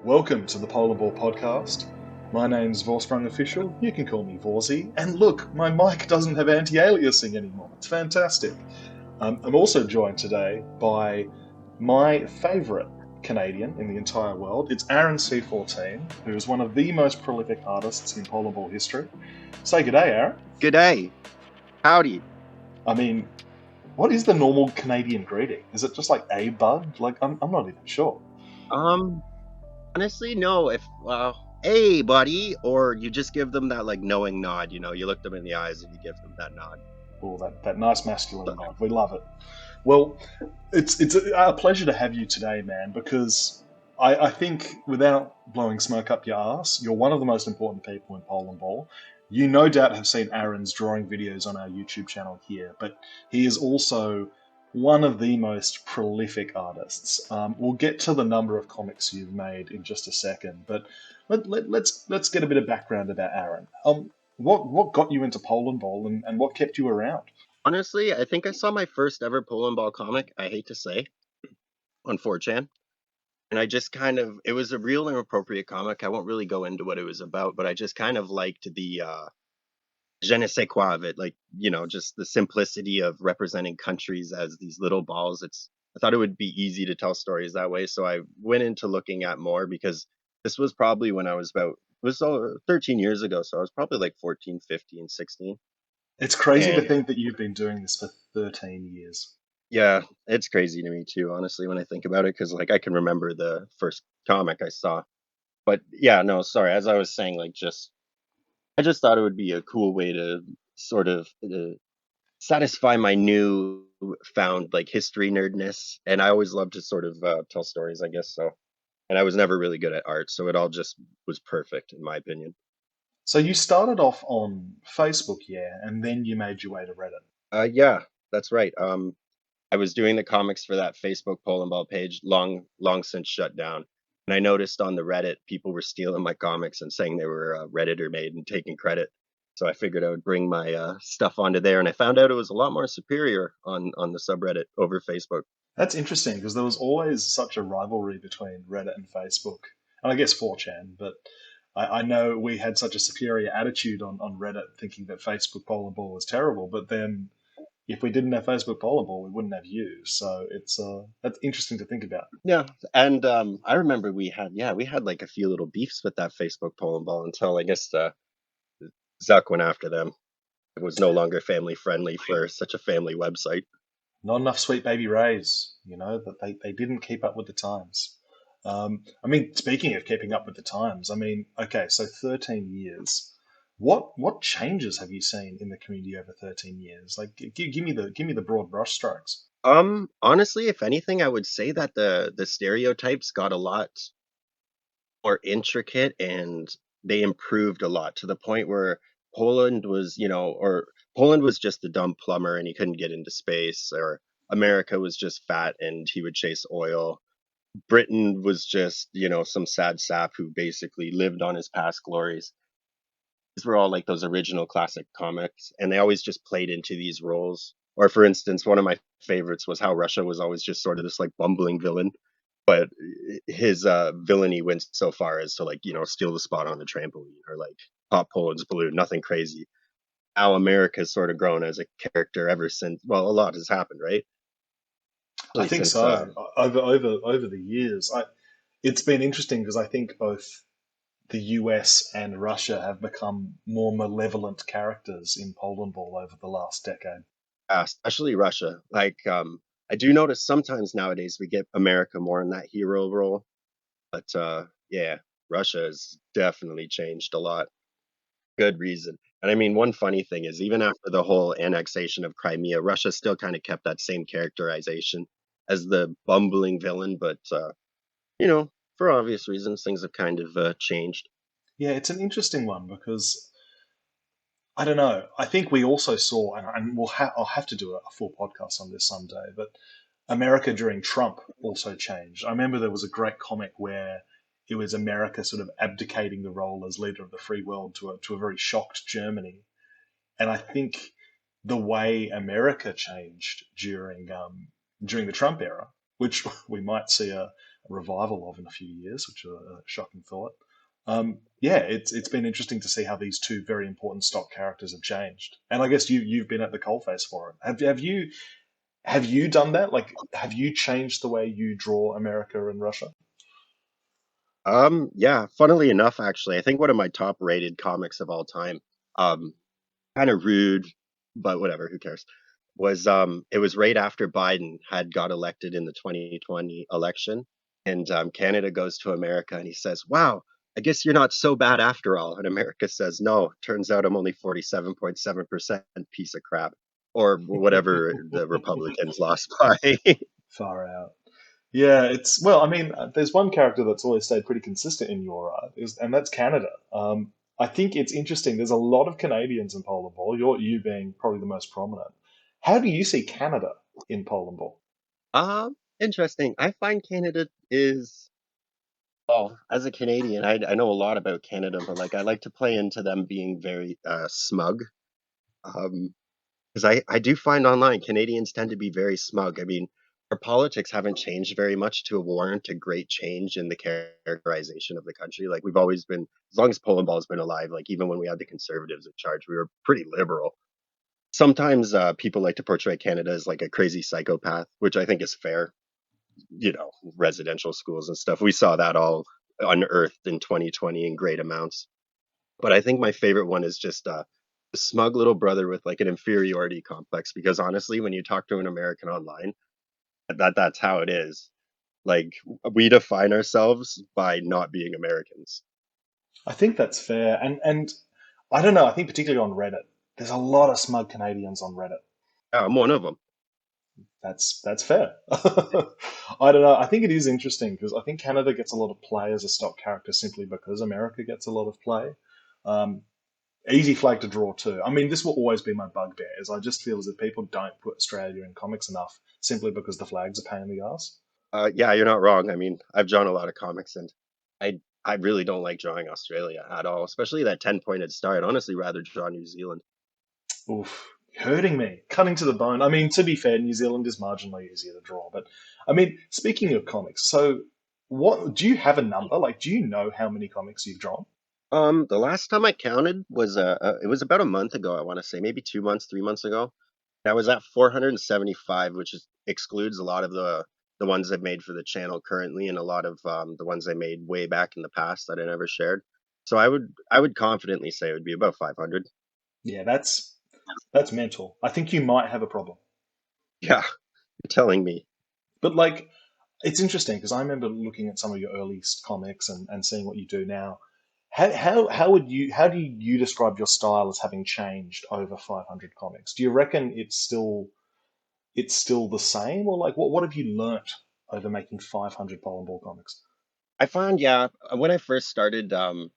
Welcome to the Polandball Podcast. My name's Vorsprung Official. You can call me Vorsy. And look, my mic doesn't have anti-aliasing anymore. It's fantastic. I'm also joined today by my favourite Canadian in the entire world. It's Aaron C14, who is one of the most prolific artists in Polandball history. Say good day, Aaron. Good day. Howdy. I mean, what is the normal Canadian greeting? Is it just like "Hey, bud"? Like, I'm not even sure. Honestly, no. Hey, buddy, or you just give them that like knowing nod. You look them in the eyes and you give them that nod. Oh, that nice masculine nod. We love it. Well, it's a pleasure to have you today, man, because I think, without blowing smoke up your ass, you're one of the most important people in Polandball. You no doubt have seen Aaron's drawing videos on our YouTube channel here, but he is also one of the most prolific artists. We'll get to the number of comics you've made in just a second, but let's get a bit of background about Aaron. What got you into Polandball and what kept you around? Honestly, I think I saw my first ever Polandball comic, I hate to say, on 4chan. And I just it was a real and appropriate comic. I won't really go into what it was about, but I just kind of liked the je ne sais quoi of it. Like, just the simplicity of representing countries as these little balls. I thought it would be easy to tell stories that way. So I went into looking at more because this was probably when I was it was 13 years ago. So I was probably like 14, 15, 16. It's crazy to And think that you've been doing this for 13 years. yeah, it's crazy to me too, honestly, when I think about it, because like I can remember the first comic I saw. But yeah, no, sorry. As I was saying, I just thought it would be a cool way to sort of satisfy my new found like history nerdness, and I always love to sort of tell stories, I guess so. And I was never really good at art, so it all just was perfect in my opinion. So you started off on Facebook, yeah, and then you made your way to Reddit. Yeah, that's right. I was doing the comics for that Facebook Polandball page, long since shut down. And I noticed on the Reddit, people were stealing my comics and saying they were Redditor made and taking credit. So I figured I would bring my stuff onto there, and I found out it was a lot more superior on the subreddit over Facebook. That's interesting because there was always such a rivalry between Reddit and Facebook, and I guess 4chan, but I know we had such a superior attitude on Reddit thinking that Facebook Polandball was terrible, but then if we didn't have Facebook Polandball, we wouldn't have you. So that's interesting to think about. Yeah, and I remember we had like a few little beefs with that Facebook Polandball until I guess Zuck went after them. It was no longer family friendly for such a family website. Not enough sweet baby rays, that they didn't keep up with the times. I mean, speaking of keeping up with the times, I mean, okay, so 13 years. What changes have you seen in the community over 13 years? Like, give me the broad brushstrokes. Honestly, if anything, I would say that the stereotypes got a lot more intricate and they improved a lot to the point where Poland was just a dumb plumber and he couldn't get into space, or America was just fat and he would chase oil. Britain was just, some sad sap who basically lived on his past glories. These were all like those original classic comics, and they always just played into these roles. Or, for instance, one of my favorites was how Russia was always just sort of this like bumbling villain, but his villainy went so far as to like steal the spot on the trampoline or like pop Poland's balloon. Nothing crazy. How America's sort of grown as a character ever since. Well, a lot has happened, right? I Really think since so. Over the years, it's been interesting because I think both the US and Russia have become more malevolent characters in Poland Ball over the last decade. especially Russia. I do notice sometimes nowadays we get America more in that hero role, but yeah, Russia has definitely changed a lot. Good reason. And I mean, one funny thing is even after the whole annexation of Crimea, Russia still kind of kept that same characterization as the bumbling villain, but for obvious reasons, things have kind of changed. Yeah, it's an interesting one because I don't know. I think we also saw, and I'll have to do a full podcast on this someday, but America during Trump also changed. I remember there was a great comic where it was America sort of abdicating the role as leader of the free world to a very shocked Germany. And I think the way America changed during the Trump era, which we might see a revival of in a few years, which is a shocking thought. Yeah, it's been interesting to see how these two very important stock characters have changed. And I guess you've been at the coalface for it. Have you done that? Like, have you changed the way you draw America and Russia? Yeah, funnily enough, actually, I think one of my top rated comics of all time, um, kind of rude, but whatever, who cares? Was it was right after Biden had got elected in the 2020 election, and Canada goes to America and he says, "Wow, I guess you're not so bad after all." And America says, "No, turns out I'm only 47.7% piece of crap," or whatever the Republicans lost by. Far out. Yeah, it's well. I mean, there's one character that's always stayed pretty consistent in your art, and that's Canada. I think it's interesting. There's a lot of Canadians in Polandball. You being probably the most prominent. How do you see Canada in Polandball? Interesting. I find Canada is Oh, as a Canadian, I know a lot about Canada, but like I like to play into them being very smug. Because I do find online Canadians tend to be very smug. I mean, our politics haven't changed very much to warrant a great change in the characterization of the country. Like we've always been, as long as Poland ball's been alive, like even when we had the conservatives in charge, we were pretty liberal. Sometimes people like to portray Canada as like a crazy psychopath, which I think is fair. Residential schools and stuff. We saw that all unearthed in 2020 in great amounts. But I think my favorite one is just a smug little brother with like an inferiority complex. Because honestly, when you talk to an American online, that's how it is. Like we define ourselves by not being Americans. I think that's fair, and I don't know. I think particularly on Reddit, there's a lot of smug Canadians on Reddit. Yeah, I'm one of them. That's fair. I don't know. I think it is interesting because I think Canada gets a lot of play as a stock character simply because America gets a lot of play. Um, Easy flag to draw too. I mean, this will always be my bugbear. Is I just feel as if people don't put Australia in comics enough simply because the flag's a pain in the ass. Yeah, you're not wrong. I mean, I've drawn a lot of comics, and I really don't like drawing Australia at all, especially that 10-pointed star. I'd honestly rather draw New Zealand. Oof, hurting me, cutting to the bone. I mean, to be fair, New Zealand is marginally easier to draw, but I mean, speaking of comics, so what do you have a number? Like, do you know how many comics you've drawn? The last time I counted was it was about a month ago, I want to say, maybe 2 months, 3 months ago. I was at 475, which excludes a lot of the ones I've made for the channel currently, and a lot of the ones I made way back in the past that I never shared. So I would confidently say it would be about 500. Yeah, that's mental. I think you might have a problem. Yeah, you're telling me. But like, it's interesting because I remember looking at some of your earliest comics and seeing what you do now. How do you describe your style as having changed over 500 comics? Do you reckon it's still the same, or like what have you learnt over making 500 Pollen Ball comics? I found, yeah, when I first started, the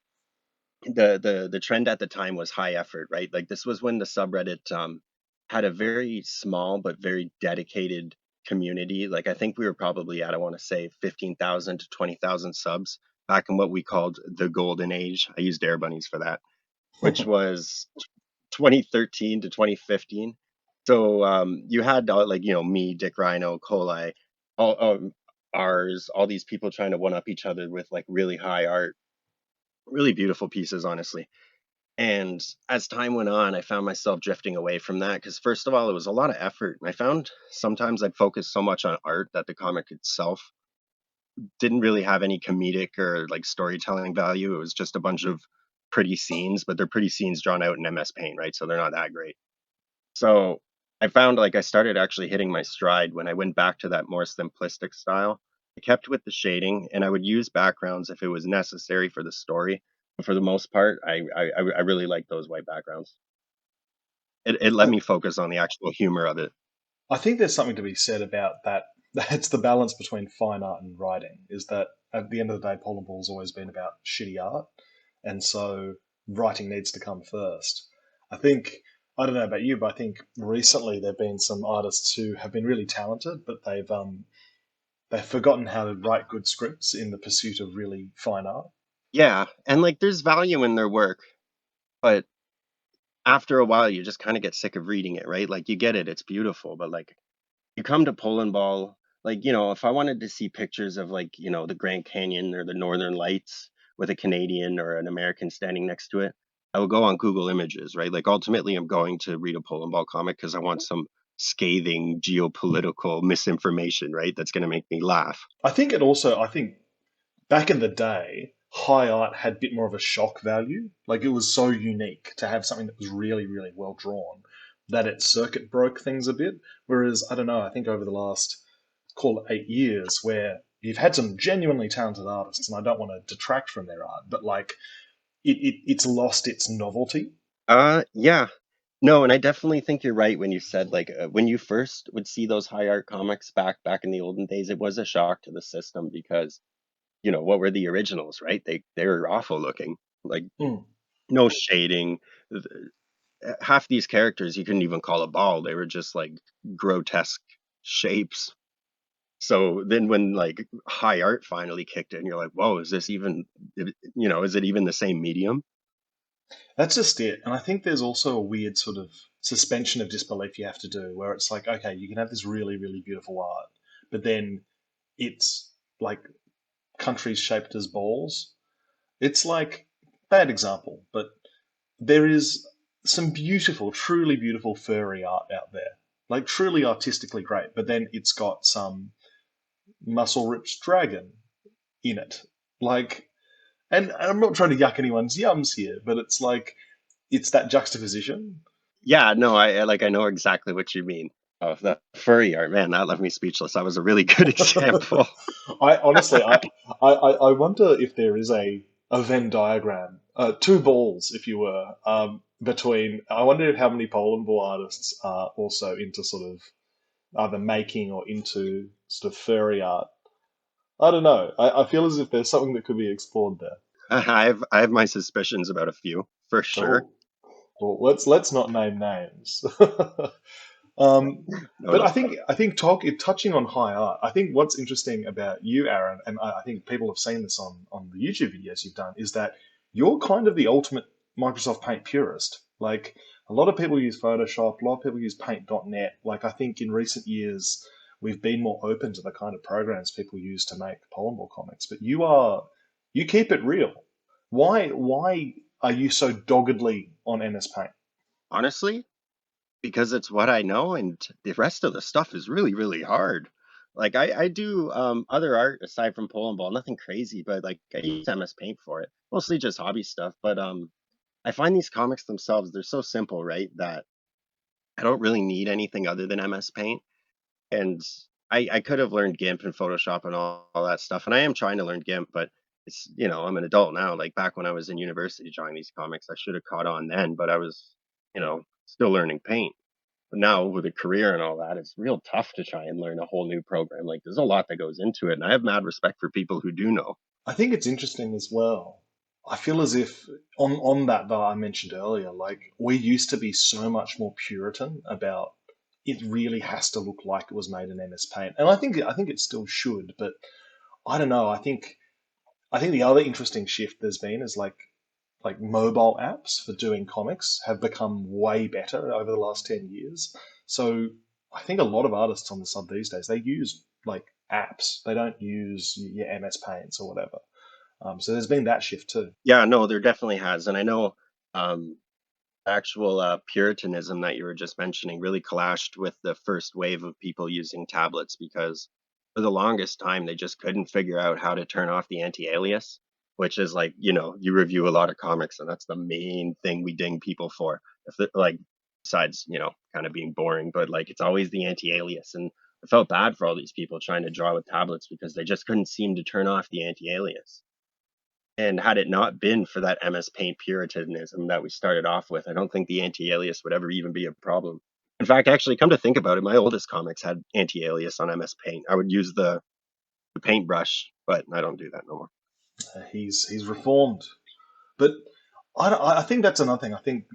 trend at the time was high effort, right? Like this was when the subreddit had a very small but very dedicated community. Like I think we were probably at, I want to say, 15,000 to 20,000 subs back in what we called the golden age. I used air bunnies for that, which was 2013 to 2015. So you had like me, Dick Rhino, Coli, all ours, all these people trying to one up each other with like really high art, really beautiful pieces, honestly. And as time went on, I found myself drifting away from that because, first of all, it was a lot of effort. And I found sometimes I'd focus so much on art that the comic itself didn't really have any comedic or like storytelling value. It was just a bunch of pretty scenes, but they're pretty scenes drawn out in MS Paint, right? So they're not that great. So I found like I started actually hitting my stride when I went back to that more simplistic style. I kept with the shading and I would use backgrounds if it was necessary for the story. But for the most part, I really like those white backgrounds. It let I, me focus on the actual humor of it. I think there's something to be said about that. That's the balance between fine art and writing. Is that at the end of the day, Pollen Ball's always been about shitty art, and so writing needs to come first. I think I don't know about you, but I think recently there've been some artists who have been really talented, but they've forgotten how to write good scripts in the pursuit of really fine art. Yeah, and like there's value in their work, but after a while you just kind of get sick of reading it, right? Like you get it, it's beautiful, but like you come to Poland Ball, like, if I wanted to see pictures of like, the Grand Canyon or the Northern Lights with a Canadian or an American standing next to it, I would go on Google Images, right? Like ultimately I'm going to read a Polandball comic because I want some scathing geopolitical misinformation, right? That's going to make me laugh. I think back in the day, high art had a bit more of a shock value. Like it was so unique to have something that was really, really well drawn that it circuit broke things a bit. Whereas, I don't know, I think over the last, call it 8 years, where you've had some genuinely talented artists, and I don't want to detract from their art, but like it's lost its novelty. Yeah. No, and I definitely think you're right when you said like when you first would see those high art comics back in the olden days, it was a shock to the system because what were the originals, right? They were awful looking. Like Mm. no shading. Half these characters you couldn't even call a ball. They were just like grotesque shapes. So then when like high art finally kicked in, you're like, whoa, is this even, is it even the same medium? That's just it. And I think there's also a weird sort of suspension of disbelief you have to do where it's like, okay, you can have this really, really beautiful art, but then it's like countries shaped as balls. It's like, bad example, but there is some beautiful, truly beautiful furry art out there. Like truly artistically great, but then it's got some muscle ripped dragon in it. Like, and I'm not trying to yuck anyone's yums here, but it's like, it's that juxtaposition. Yeah, no, I know exactly what you mean. Oh, the furry art, man, that left me speechless. That was a really good example. I honestly, I wonder if there is a Venn diagram, two balls, if you were, between. I wonder how many Polandball artists are also into sort of either making or into sort of furry art. I don't know. I feel as if there's something that could be explored there. I have my suspicions about a few for sure. Oh, well, let's not name names. No, But no. touching on high art, I think what's interesting about you, Aaron, and I think people have seen this on the YouTube videos you've done, is that you're kind of the ultimate Microsoft Paint purist. Like a lot of people use Photoshop, a lot of people use Paint.net. Like I think in recent years we've been more open to the kind of programs people use to make Polymer comics. But you keep it real. Why are you so doggedly on MS Paint? Honestly, because it's what I know, and the rest of the stuff is really, really hard. Like I do other art aside from pole and ball, nothing crazy, but like I use MS Paint for it. Mostly just hobby stuff. But I find these comics themselves, they're so simple, right? That I don't really need anything other than MS Paint. And I could have learned GIMP and Photoshop and all that stuff. And I am trying to learn GIMP, but I'm an adult now. Like back when I was in university drawing these comics, I should have caught on then, but I was, still learning paint. But now with a career and all that, it's real tough to try and learn a whole new program. Like there's a lot that goes into it. And I have mad respect for people who do know. I think it's interesting as well. I feel as if on that I mentioned earlier, like we used to be so much more Puritan about it really has to look like it was made in MS Paint, and I think it still should, but I don't know. I think the other interesting shift there's been is like mobile apps for doing comics have become way better over the last 10 years. So I think a lot of artists on the sub these days they use like apps. They don't use your MS Paints or whatever. So there's been that shift too. Yeah, no, there definitely has. And I know um, actual Puritanism that you were just mentioning really clashed with the first wave of people using tablets because for the longest time they just couldn't figure out how to turn off the anti-alias, which is like, you review a lot of comics and that's the main thing we ding people for. If they're like, besides, kind of being boring, but like it's always the anti-alias. And I felt bad for all these people trying to draw with tablets because they just couldn't seem to turn off the anti-alias. And had it not been for that MS Paint puritanism that we started off with, I don't think the anti-alias would ever even be a problem. In fact, actually, come to think about it, my oldest comics had anti-alias on MS Paint. I would use the paintbrush, but I don't do that no more. He's reformed, but I think that's another thing. I think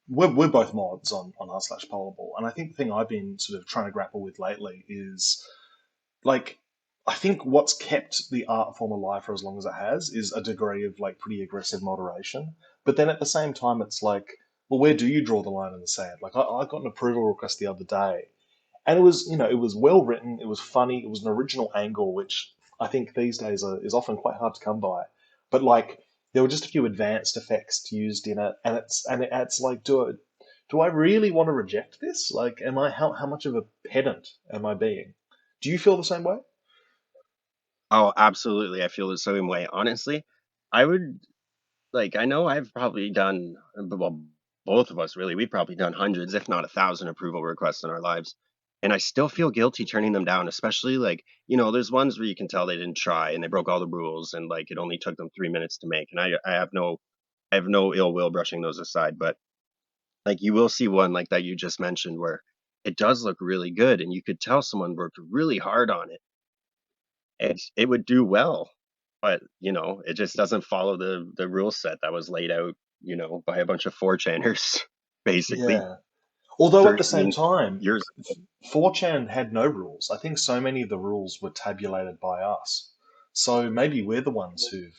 we're both mods on r/Powerball, and I think the thing I've been sort of trying to grapple with lately is like I think what's kept the art form alive for as long as it has is a degree of like pretty aggressive moderation. But then at the same time, it's like, well, where do you draw the line in the sand? Like I got an approval request the other day, and it was, it was well written, it was funny, it was an original angle, which I think these days is often quite hard to come by. But like, there were just a few advanced effects used in it, and it's like, do I really want to reject this? Like, am I how much of a pedant am I being? Do you feel the same way? Oh, absolutely. I feel the same way. Honestly, I would like, I know I've probably done, well, both of us really, we've probably done hundreds, if not 1,000 approval requests in our lives. And I still feel guilty turning them down, especially like, there's ones where you can tell they didn't try and they broke all the rules and like it only took them 3 minutes to make. And I have no ill will brushing those aside, but like you will see one like that you just mentioned where it does look really good and you could tell someone worked really hard on it and it would do well. But, it just doesn't follow the rule set that was laid out, by a bunch of 4chaners basically Yeah. Although at the same 13 time, years ago. 4chan had no rules. I think so many of the rules were tabulated by us. So maybe we're the ones who've,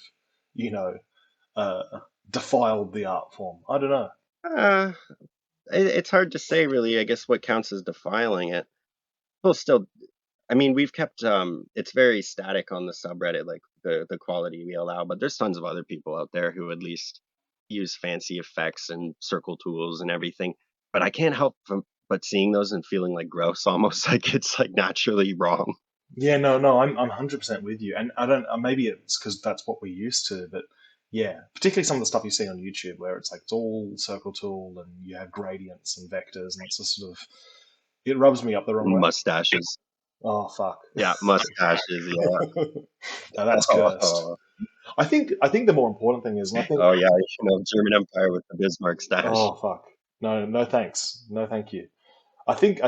you know, uh, defiled the art form. I don't know. Uh, it's hard to say really, I guess what counts as defiling it. Well, still, I mean, we've kept it's very static on the subreddit, like the quality we allow, but there's tons of other people out there who at least use fancy effects and circle tools and everything. But I can't help but seeing those and feeling like gross, almost like it's like naturally wrong. Yeah, no, I'm 100% with you, and I don't. Maybe it's because that's what we're used to, but yeah, particularly some of the stuff you see on YouTube where it's like it's all circle tool and you have gradients and vectors, and it's just sort of it rubs me up the wrong way. Mustaches. Oh fuck. Yeah, mustaches. Yeah. Now that's cursed. Oh, I think the more important thing is, and I think, oh yeah, German Empire with the Bismarck stash. oh fuck, no thanks, no thank you. I think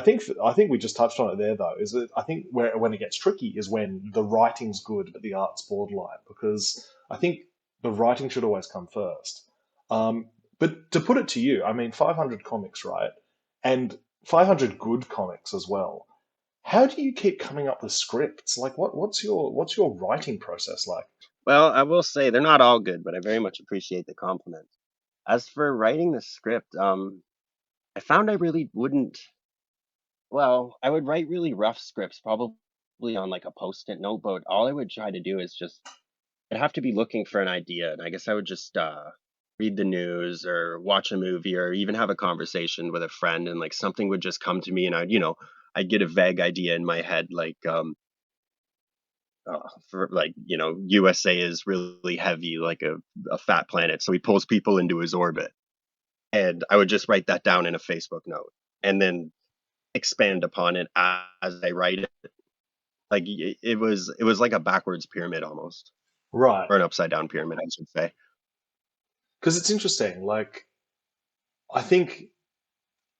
we just touched on it there though. Is that I think where when it gets tricky is when the writing's good but the art's borderline, because I think the writing should always come first. But to put it to you, I mean, 500 comics, right, and 500 good comics as well. How do you keep coming up with scripts? Like, what's your writing process like? Well, I will say they're not all good, but I very much appreciate the compliment. As for writing the script, I found I really wouldn't. Well, I would write really rough scripts, probably on like a post-it note, but all I would try to do is just I'd have to be looking for an idea, and I guess I would just read the news or watch a movie or even have a conversation with a friend, and like something would just come to me, and I'd get a vague idea in my head, like for like USA is really heavy, like a fat planet, so he pulls people into his orbit, and I would just write that down in a Facebook note, and then expand upon it as I write it. Like it was like a backwards pyramid almost, Right. or an upside down pyramid, I should say. Because it's interesting. Like, I think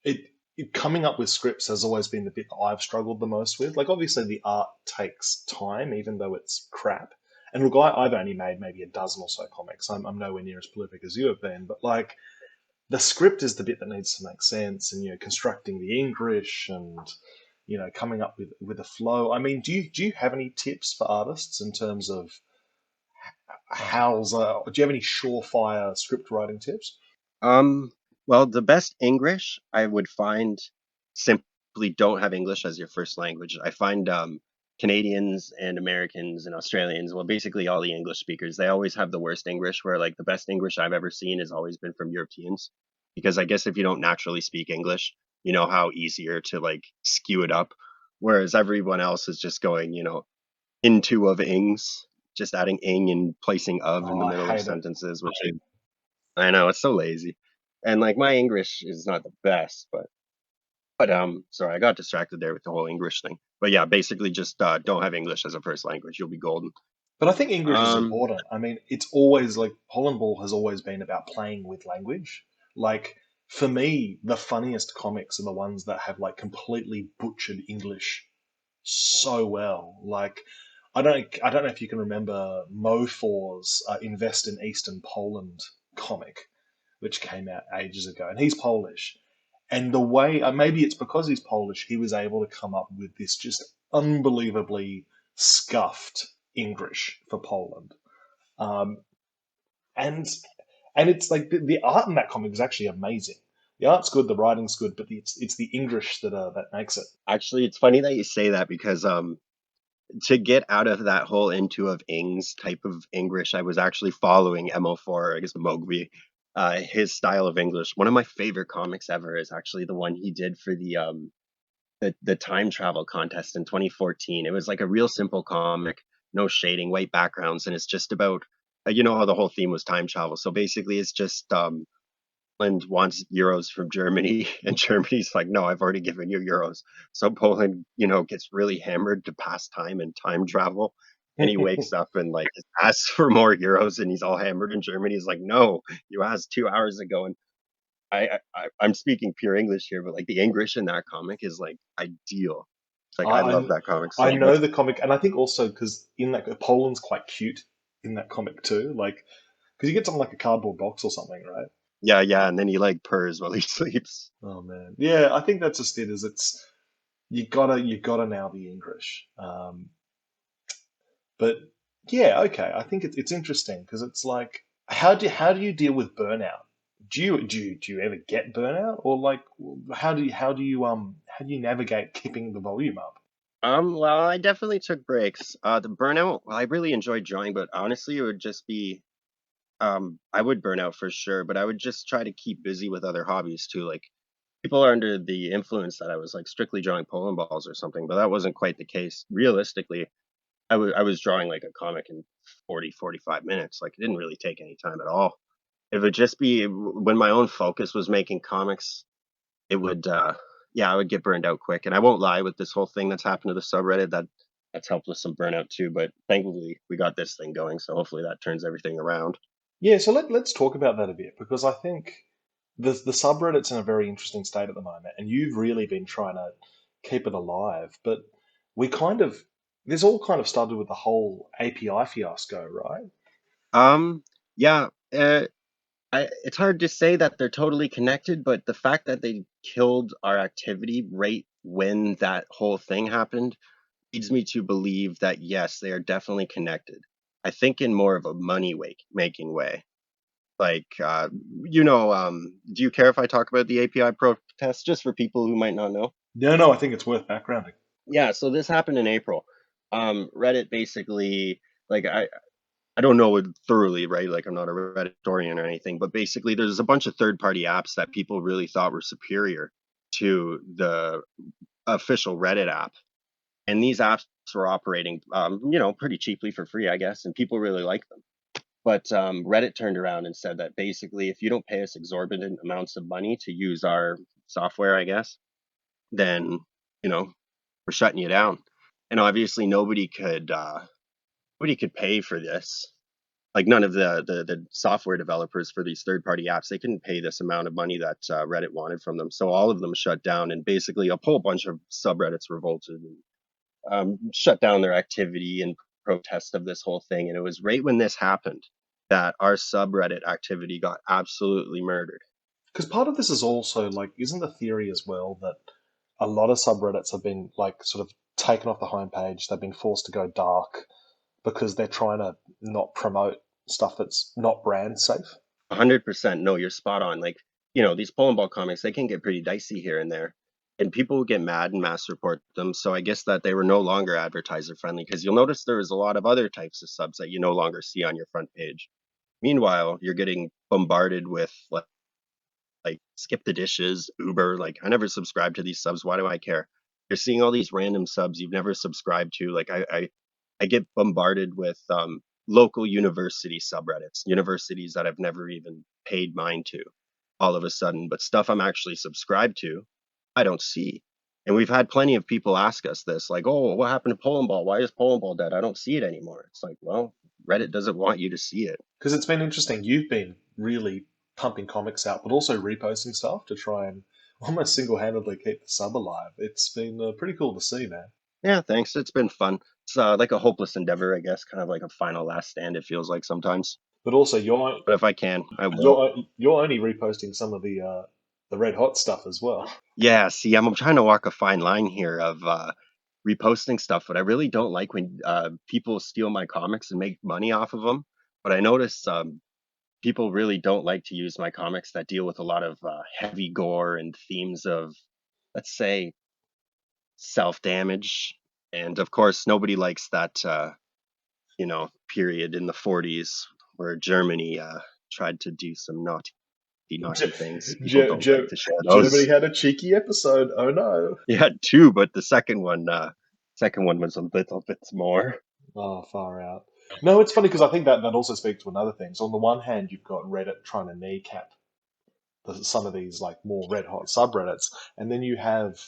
it, coming up with scripts has always been the bit that I've struggled the most with. Like, obviously, the art takes time, even though it's crap. And look, I've only made maybe a dozen or so comics. I'm nowhere near as prolific as you have been, but like, the script is the bit that needs to make sense, and constructing the English and coming up with a flow. I mean, do you have any tips for artists in terms of do you have any surefire script writing tips? Um, well, the best English I would find simply don't have English as your first language. I find Canadians and Americans and Australians, well, basically all the English speakers, they always have the worst English, where like the best English I've ever seen has always been from Europeans. Because I guess if you don't naturally speak English, you know how easier to like skew it up. Whereas everyone else is just going, into of ings, just adding ing and placing of in Oh, the I middle of hate it. sentences, which I know it's so lazy. And like my English is not the best, but sorry, I got distracted there with the whole English thing. But yeah, basically just don't have English as a first language. You'll be golden. But I think English is Um important. I mean, it's always like Polandball has always been about playing with language. Like, for me, the funniest comics are the ones that have like completely butchered English so well. Like, I don't know if you can remember Mofor's Invest in Eastern Poland comic, which came out ages ago, and he's Polish. And the way, maybe it's because he's Polish, he was able to come up with this just unbelievably scuffed English for Poland. Um, and and it's like the art in that comic is actually amazing. The art's good, the writing's good, but it's the English that makes it. Actually, it's funny that you say that because to get out of that whole into of Ings type of English, I was actually following MO4, I guess Mogby, his style of English. One of my favorite comics ever is actually the one he did for the time travel contest in 2014. It was like a real simple comic, no shading, white backgrounds, and it's just about you know how the whole theme was time travel. So basically, it's just Poland wants euros from Germany, and Germany's like, no, I've already given you euros. So Poland, gets really hammered to pass time and time travel. And he wakes up and like asks for more euros, and he's all hammered. And Germany's like, no, you asked 2 hours ago. And I'm speaking pure English here, but like the English in that comic is like ideal. It's like I love I that comic I so know much. the comic, and I think also because in that Poland's quite cute in that comic too. Like, because you get something like a cardboard box or something, right? Yeah, yeah, and then he like purrs while he sleeps. Oh man, yeah. I think that's just it. Is it's you gotta now the English. But yeah, okay. I think it's interesting because it's like how do you deal with burnout? Do you ever get burnout, or like how do you navigate keeping the volume up? Well, I definitely took breaks. The burnout, well, I really enjoyed drawing, but honestly, it would just be I would burn out for sure, but I would just try to keep busy with other hobbies too. Like people are under the influence that I was like strictly drawing Poland balls or something, but that wasn't quite the case. Realistically, I was drawing like a comic in 40, 45 minutes. Like it didn't really take any time at all. It would just be when my own focus was making comics, it would yeah, I would get burned out quick. And I won't lie, with this whole thing that's happened to the subreddit, that's helped with some burnout too. But thankfully we got this thing going, so hopefully that turns everything around. Yeah, so let's talk about that a bit because I think the subreddit's in a very interesting state at the moment, and you've really been trying to keep it alive. But we kind of this all kind of started with the whole API fiasco, right? Um, yeah, it's hard to say that they're totally connected, but the fact that they killed our activity right when that whole thing happened leads me to believe that yes, they are definitely connected. I think in more of a making way. Like, do you care if I talk about the API protest just for people who might not know? No, no, I think it's worth backgrounding. Yeah, so this happened in April. Reddit basically, like, I don't know it thoroughly, right? Like, I'm not a Reddit historian or anything, but basically, there's a bunch of third-party apps that people really thought were superior to the official Reddit app, and these apps were operating, pretty cheaply for free, I guess, and people really like them. But Reddit turned around and said that basically, if you don't pay us exorbitant amounts of money to use our software, I guess, then you know we're shutting you down. And obviously, nobody could pay for this. Like none of the software developers for these third party apps, they couldn't pay this amount of money that Reddit wanted from them. So all of them shut down, and basically a whole bunch of subreddits revolted and shut down their activity in protest of this whole thing. And it was right when this happened that our subreddit activity got absolutely murdered. Because part of this is also like, isn't the theory as well that a lot of subreddits have been like sort of taken off the homepage, they've been forced to go dark because they're trying to not promote stuff that's not brand safe? 100%. No, you're spot on. Like, these Poland ball comics, they can get pretty dicey here and there. And people will get mad and mass report them. So I guess that they were no longer advertiser friendly because you'll notice there is a lot of other types of subs that you no longer see on your front page. Meanwhile, you're getting bombarded with like skip the dishes, Uber. Like I never subscribed to these subs. Why do I care? You're seeing all these random subs you've never subscribed to. Like I get bombarded with local university subreddits, universities that I've never even paid mind to all of a sudden, but stuff I'm actually subscribed to, I don't see. And we've had plenty of people ask us this, like, oh, what happened to Poland Ball? Why is Poland Ball dead? I don't see it anymore. It's like, well, Reddit doesn't want you to see it. Because it's been interesting. You've been really pumping comics out, but also reposting stuff to try and almost single handedly keep the sub alive. It's been pretty cool to see, man. Yeah, thanks. It's been fun. It's like a hopeless endeavor, I guess, kind of like a final last stand, it feels like sometimes. But also, you're But if I can, I will. you're only reposting some of the red hot stuff as well. Yeah, see, I'm trying to walk a fine line here of reposting stuff, but I really don't like when people steal my comics and make money off of them. But I notice people really don't like to use my comics that deal with a lot of heavy gore and themes of, let's say, self damage. And of course, nobody likes that, period in the 40s where Germany tried to do some naughty things. People don't like to share Germany those. had a cheeky episode. Oh no. You had two, but the second one was a little bit more. Oh, far out. No, it's funny because I think that also speaks to another thing. So on the one hand, you've got Reddit trying to kneecap some of these like more red hot subreddits, and then you have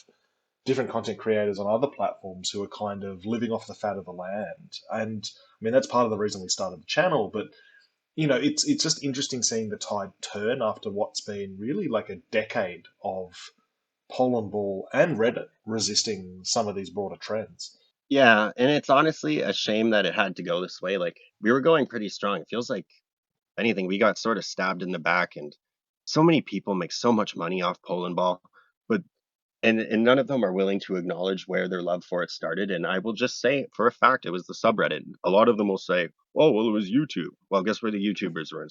different content creators on other platforms who are kind of living off the fat of the land. And I mean that's part of the reason we started the channel, but it's just interesting seeing the tide turn after what's been really like a decade of Polandball and Reddit resisting some of these broader trends. Yeah, and it's honestly a shame that it had to go this way. Like we were going pretty strong. It feels like if anything, we got sort of stabbed in the back, and so many people make so much money off Poland ball, but and none of them are willing to acknowledge where their love for it started. And I will just say for a fact, it was the subreddit. A lot of them will say, "Oh, well, it was YouTube." Well, guess where the YouTubers were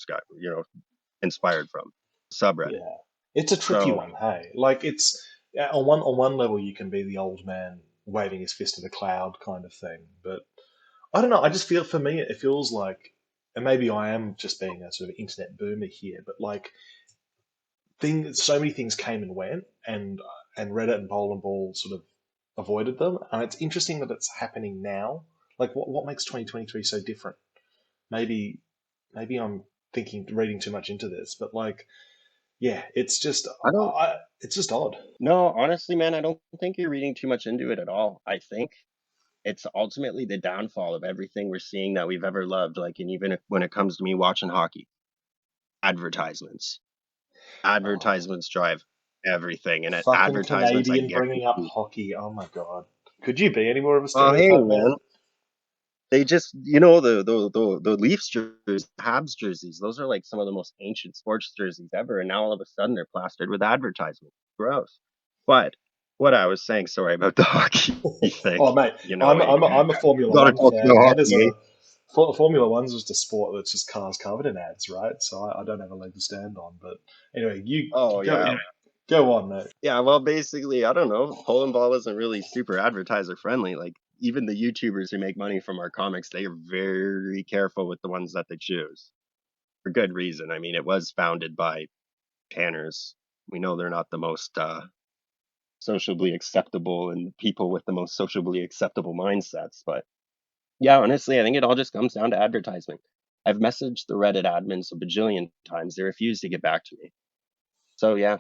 inspired from? Subreddit. Yeah, it's a tricky So one. Hey, like it's on one level you can be the old man waving his fist to the cloud kind of thing, but I don't know. I just feel for me it feels like, and maybe I am just being a sort of internet boomer here, but like so many things came and went, and Reddit and Bowl and Ball sort of avoided them, and it's interesting that it's happening now. Like what makes 2023 so different? Maybe maybe I'm reading too much into this, but like yeah, I don't it's just odd. know, honestly, man, I don't think you're reading too much into it at all. I think it's ultimately the downfall of everything we're seeing that we've ever loved. Like, and even when it comes to me watching hockey, advertisements. Oh, Advertisements drive everything, and at fucking advertisements, I Canadian bringing up guarantee. hockey. Oh my god, could you be any more of a Oh, hey, stereotype, man? man. They just, the Leafs jerseys, Habs jerseys, those are like some of the most ancient sports jerseys ever, and now all of a sudden they're plastered with advertisements. Gross. But what I was saying, sorry about the hockey thing. Oh mate, You know, I'm a Formula gotta One talk fan, about man. hockey, eh? Formula One's just a sport that's just cars covered in ads, right? So I don't have a leg to stand on. But anyway, you Oh, go yeah. go on, mate. Yeah, well, basically, I don't know. Poland Ball isn't really super advertiser friendly. Like, even the YouTubers who make money from our comics, they are very careful with the ones that they choose for good reason. I mean, it was founded by tanners. We know they're not the most sociably acceptable and people with the most sociably acceptable mindsets. But yeah, honestly, I think it all just comes down to advertisement. I've messaged the Reddit admins a bajillion times. They refuse to get back to me. So yeah,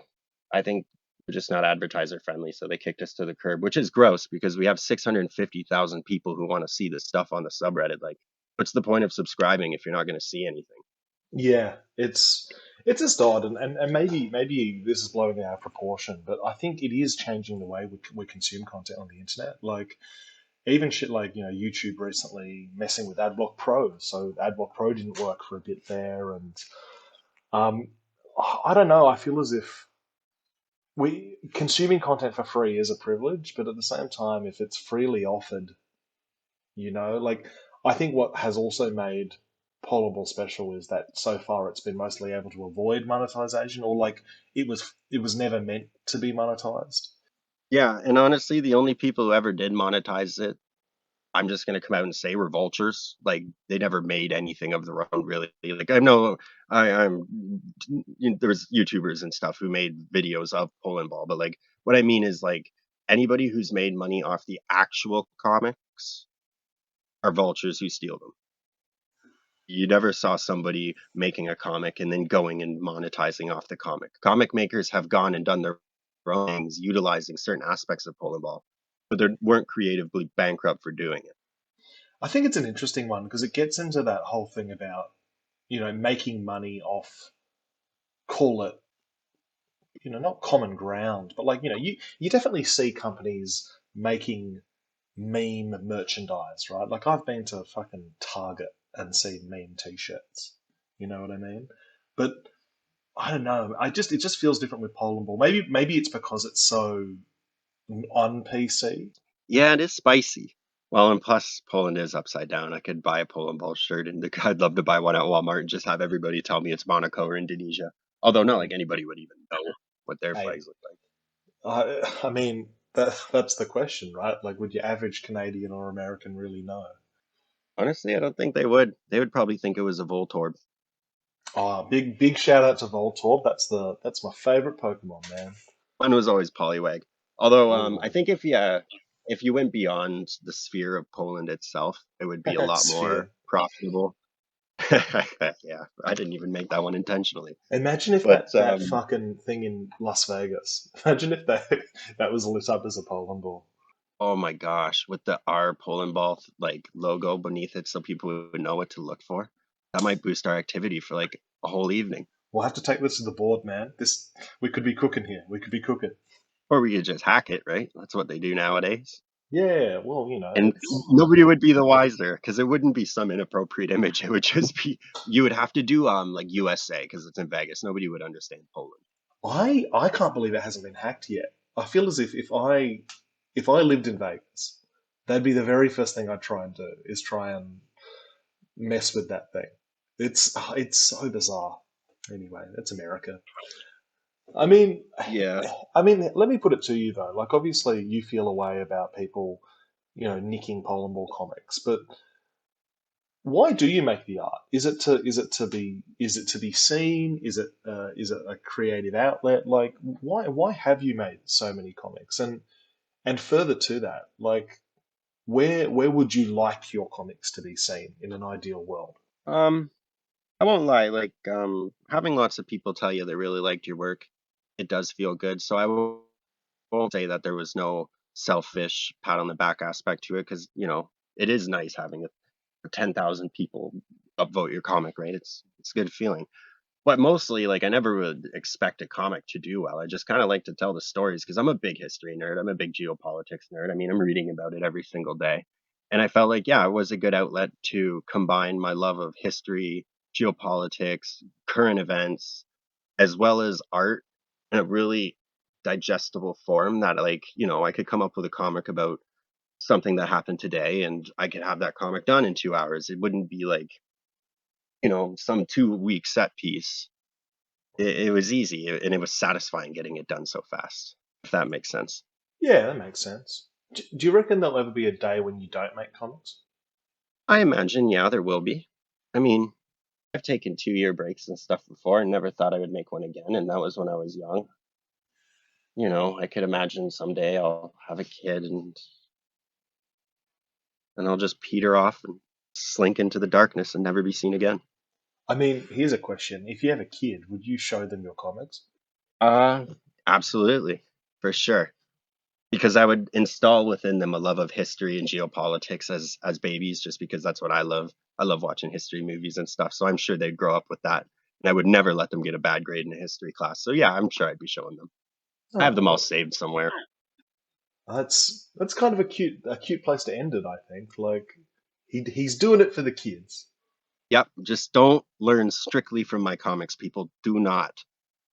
I think we're just not advertiser friendly, so they kicked us to the curb, which is gross because we have 650,000 people who want to see this stuff on the subreddit. Like, what's the point of subscribing if you're not going to see anything? Yeah, it's just odd, and maybe this is blowing out of proportion, but I think it is changing the way we consume content on the internet. Like even shit like YouTube recently messing with AdBlock Pro, so AdBlock Pro didn't work for a bit there, and um, I don't know. I feel as if we consuming content for free is a privilege, but at the same time, if it's freely offered, like I think what has also made Polandball special is that so far it's been mostly able to avoid monetization, or like it was never meant to be monetized. Yeah, and honestly, the only people who ever did monetize it, I'm just gonna come out and say were vultures. Like they never made anything of their own, really. Like I know there's YouTubers and stuff who made videos of Poland Ball, but like what I mean is like anybody who's made money off the actual comics are vultures who steal them. You never saw somebody making a comic and then going and monetizing off the comic. Comic makers have gone and done their own things utilizing certain aspects of Poland Ball, but they weren't creatively bankrupt for doing it. I think it's an interesting one because it gets into that whole thing about making money off, call it not common ground, but like you definitely see companies making meme merchandise, right? Like I've been to fucking Target and seen meme t-shirts. You know what I mean? But I don't know. It just feels different with Poland Ball. Maybe it's because it's so on PC. Yeah, it is spicy. Well, and plus Poland is upside down. I could buy a Poland ball shirt, and I'd love to buy one at Walmart and just have everybody tell me it's Monaco or Indonesia. Although not like anybody would even know what their Hey, flags look like. I mean, that's the question, right? Like, would your average Canadian or American really know? Honestly, I don't think they would. They would probably think it was a Voltorb. Oh, big shout out to Voltorb. That's my favorite Pokemon, man. Mine was always Poliwag. Although I Oh, think if you went beyond the sphere of Poland itself, it would be a lot more Sphere. profitable. Yeah, I didn't even make that one intentionally. Imagine if But that fucking thing in Las Vegas. Imagine if that was lit up as a Poland ball. oh my gosh, with the R Polandball like logo beneath it, so people would know what to look for. That might boost our activity for like a whole evening. We'll have to take this to the board, man. This we could be cooking here. We could be cooking. Or we could just hack it, right? That's what they do nowadays. Yeah, well, And it's nobody would be the wiser because it wouldn't be some inappropriate image. It would just be you would have to do like USA because it's in Vegas. Nobody would understand Poland. I can't believe it hasn't been hacked yet. I feel as if I lived in Vegas, that'd be the very first thing I'd try and do is try and mess with that thing. It's so bizarre. Anyway, it's America. I mean, Yeah. let me put it to you though. Like, obviously, you feel a way about people, nicking Poland Ball comics, but why do you make the art? Is it to be seen? Is it a creative outlet? Like, why have you made so many comics? And further to that, like, where would you like your comics to be seen in an ideal world? Um, I won't lie. Like having lots of people tell you they really liked your work, it does feel good. So won't say that there was no selfish pat on the back aspect to it because it is nice having 10,000 people upvote your comic, right? It's a good feeling. But mostly, like, I never would expect a comic to do well. I just kind of like to tell the stories because I'm a big history nerd. I'm a big geopolitics nerd. I mean, I'm reading about it every single day. And I felt like, yeah, it was a good outlet to combine my love of history, geopolitics, current events, as well as art in a really digestible form that, like, I could come up with a comic about something that happened today and I could have that comic done in 2 hours. It wouldn't be like, some 2 week set piece. It was easy and it was satisfying getting it done so fast, if that makes sense. Yeah, that makes sense. Do you reckon there'll ever be a day when you don't make comics? I imagine, yeah, there will be. I mean, I've taken 2 year breaks and stuff before and never thought I would make one again. And that was when I was young. I could imagine someday I'll have a kid and I'll just peter off and slink into the darkness and never be seen again. I mean, here's a question: if you have a kid, would you show them your comics? Uh, Absolutely, for sure. Because I would install within them a love of history and geopolitics as babies, just because that's what I love. I love watching history movies and stuff, so I'm sure they'd grow up with that. And I would never let them get a bad grade in a history class. So yeah, I'm sure I'd be showing them. I have Oh, them all well, saved somewhere. that's kind of a cute place to end it. I think. Like, he's doing it for the kids. Yep, just don't learn strictly from my comics, people. Do not.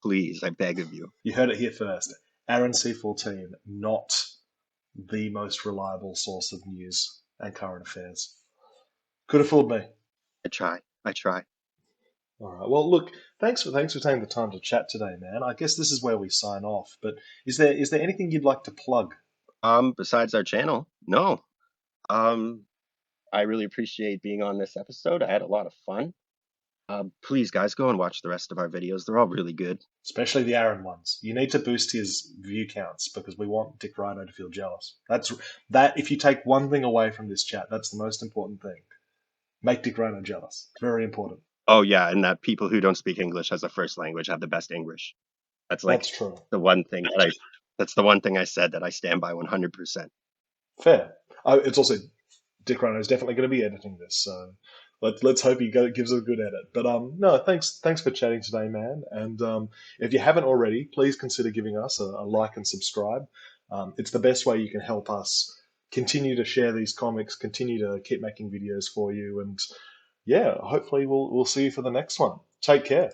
Please, I beg of you. You heard it here first. Aaron C14, not the most reliable source of news and current affairs. Could have fooled me. I try. I try. All right. Well, look, thanks for taking the time to chat today, man. I guess this is where we sign off. But is there anything you'd like to plug? Besides our channel, no. Um, I really appreciate being on this episode. I had a lot of fun. Please, guys, go and watch the rest of our videos. They're all really good. Especially the Aaron ones. You need to boost his view counts because we want Dick Rhino to feel jealous. That. If you take one thing away from this chat, that's the most important thing. Make Dick Rhino jealous. Very important. Oh yeah, and that people who don't speak English as a first language have the best English. That's That's like true. the one thing that I that's the one thing I said that I stand by 100%. Fair. It's also Dick Rhino is definitely going to be editing this, so let's hope gives it a good edit. But no, thanks for chatting today, man. And if you haven't already, please consider giving us a like and subscribe. It's the best way you can help us continue to share these comics, continue to keep making videos for you, and yeah, hopefully we'll see you for the next one. Take care.